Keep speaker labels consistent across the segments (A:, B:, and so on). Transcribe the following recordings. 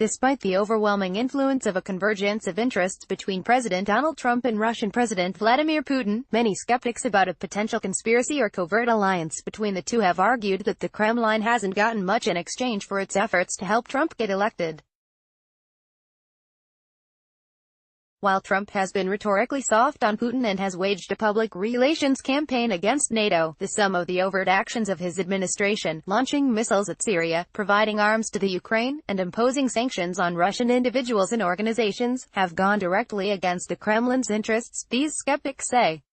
A: Despite the overwhelming influence of a convergence of interests between President Donald Trump and Russian President Vladimir Putin, many skeptics about a potential conspiracy or covert alliance between the two have argued that the Kremlin hasn't gotten much in exchange for its efforts to help Trump get elected. While Trump has been rhetorically soft on Putin and has waged a public relations campaign against NATO, some of the overt actions of his administration, launching missiles at Syria, providing arms to the Ukraine, and imposing sanctions on Russian individuals and organizations, have gone directly against the Kremlin's interests, these skeptics say.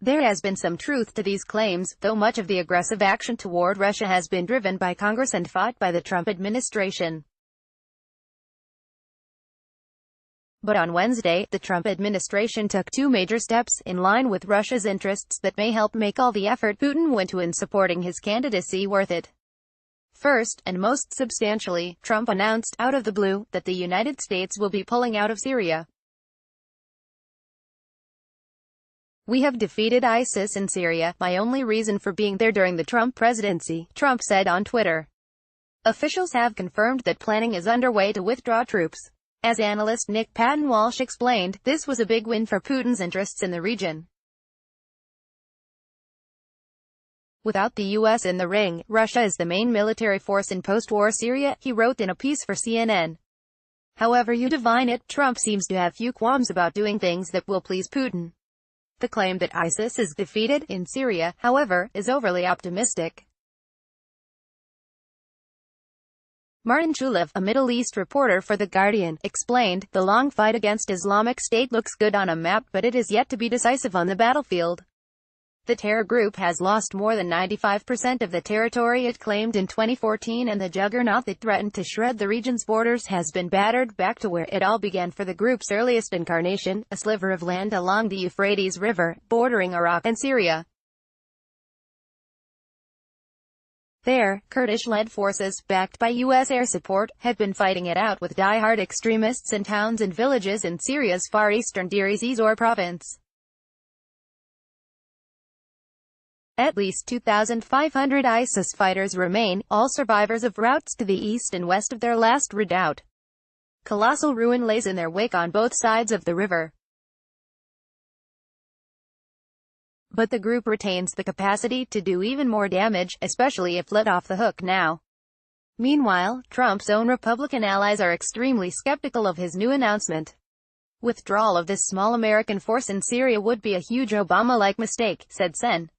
A: There has been some truth to these claims, though much of the aggressive action toward Russia has been driven by Congress and fought by the Trump administration. But on Wednesday, the Trump administration took two major steps, in line with Russia's interests, that may help make all the effort Putin went to in supporting his candidacy worth it. First, and most substantially, Trump announced, out of the blue, that the United States will be pulling out of Syria. "We have defeated ISIS in Syria, my only reason for being there during the Trump presidency," Trump said on Twitter. Officials have confirmed that planning is underway to withdraw troops. As analyst Nick Patton-Walsh explained, this was a big win for Putin's interests in the region. "Without the U.S. in the ring, Russia is the main military force in post-war Syria," he wrote in a piece for CNN. However you divine it, Trump seems to have few qualms about doing things that will please Putin. The claim that ISIS is defeated in Syria, however, is overly optimistic. Martin Chulev, a Middle East reporter for The Guardian, explained, "The long fight against Islamic State looks good on a map, but it is yet to be decisive on the battlefield. The terror group has lost more than 95% of the territory it claimed in 2014, and the juggernaut that threatened to shred the region's borders has been battered back to where it all began for the group's earliest incarnation, a sliver of land along the Euphrates River, bordering Iraq and Syria. There, Kurdish-led forces, backed by U.S. air support, had been fighting it out with die-hard extremists in towns and villages in Syria's far eastern Deir ez-Zor province. At least 2,500 ISIS fighters remain, all survivors of routes to the east and west of their last redoubt. Colossal ruin lays in their wake on both sides of the river. But the group retains the capacity to do even more damage, especially if let off the hook now." Meanwhile, Trump's own Republican allies are extremely skeptical of his new announcement. "Withdrawal of this small American force in Syria would be a huge Obama-like mistake," said Sen.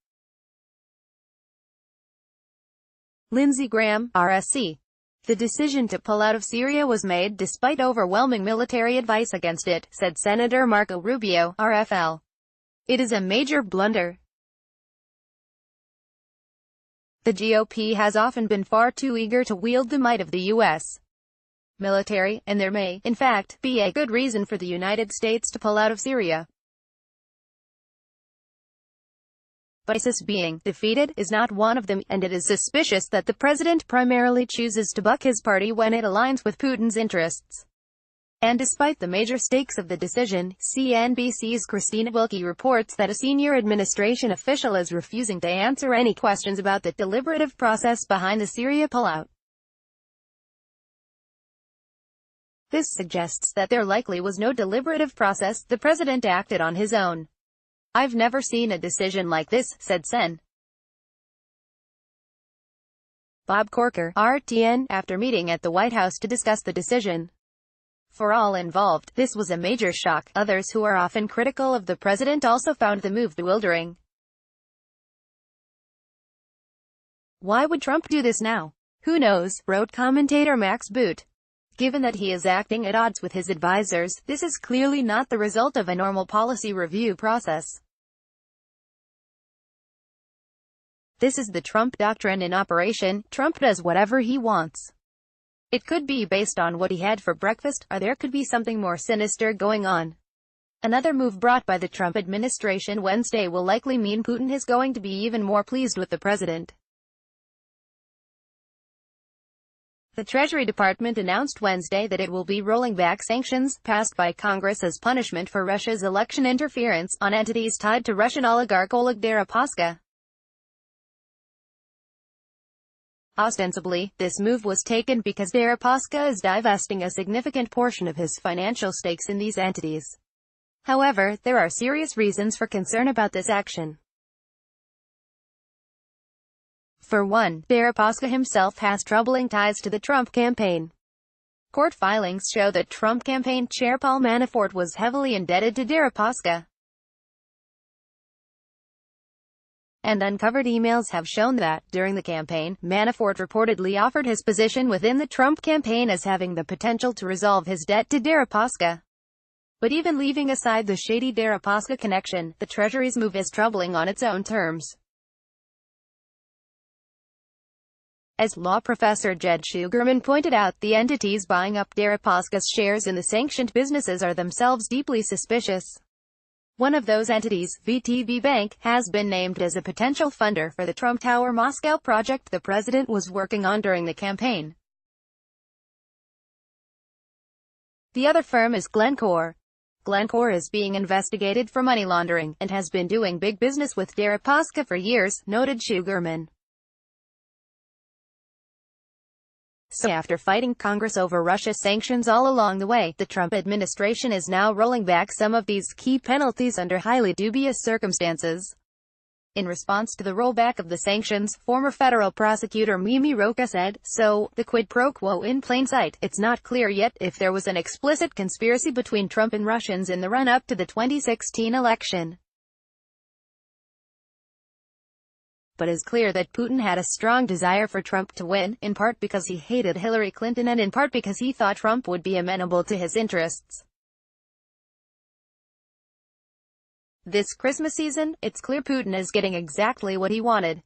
A: Lindsey Graham, RSC. "The decision to pull out of Syria was made despite overwhelming military advice against it," said Senator Marco Rubio, RFL. "It is a major blunder. The GOP has often been far too eager to wield the might of the U.S. military, and there may, in fact, be a good reason for the United States to pull out of Syria. But ISIS being defeated is not one of them, and it is suspicious that the president primarily chooses to buck his party when it aligns with Putin's interests." And despite the major stakes of the decision, CNBC's Christina Wilkie reports that a senior administration official is refusing to answer any questions about the deliberative process behind the Syria pullout. This suggests that there likely was no deliberative process, the president acted on his own. "I've never seen a decision like this," said Sen. Bob Corker, RTN, after meeting at the White House to discuss the decision. "For all involved, this was a major shock." Others who are often critical of the president also found the move bewildering. "Why would Trump do this now? Who knows," wrote commentator Max Boot. "Given that he is acting at odds with his advisors, this is clearly not the result of a normal policy review process. This is the Trump doctrine in operation. Trump does whatever he wants. It could be based on what he had for breakfast, or there could be something more sinister going on." Another move brought by the Trump administration Wednesday will likely mean Putin is going to be even more pleased with the president. The Treasury Department announced Wednesday that it will be rolling back sanctions, passed by Congress as punishment for Russia's election interference, on entities tied to Russian oligarch Oleg Deripaska. Ostensibly, this move was taken because Deripaska is divesting a significant portion of his financial stakes in these entities. However, there are serious reasons for concern about this action. For one, Deripaska himself has troubling ties to the Trump campaign. Court filings show that Trump campaign chair Paul Manafort was heavily indebted to Deripaska. And uncovered emails have shown that, during the campaign, Manafort reportedly offered his position within the Trump campaign as having the potential to resolve his debt to Deripaska. But even leaving aside the shady Deripaska connection, the Treasury's move is troubling on its own terms. As law professor Jed Shugerman pointed out, the entities buying up Deripaska's shares in the sanctioned businesses are themselves deeply suspicious. One of those entities, VTB Bank, has been named as a potential funder for the Trump Tower Moscow project the president was working on during the campaign. The other firm is Glencore. Glencore is being investigated for money laundering, and has been doing big business with Deripaska for years, noted Shugerman. So after fighting Congress over Russia's sanctions all along the way, the Trump administration is now rolling back some of these key penalties under highly dubious circumstances. In response to the rollback of the sanctions, former federal prosecutor Mimi Rocha said, "So, the quid pro quo in plain sight. It's not clear yet if there was an explicit conspiracy between Trump and Russians in the run-up to the 2016 election. But it's clear that Putin had a strong desire for Trump to win, in part because he hated Hillary Clinton and in part because he thought Trump would be amenable to his interests. This Christmas season, it's clear Putin is getting exactly what he wanted.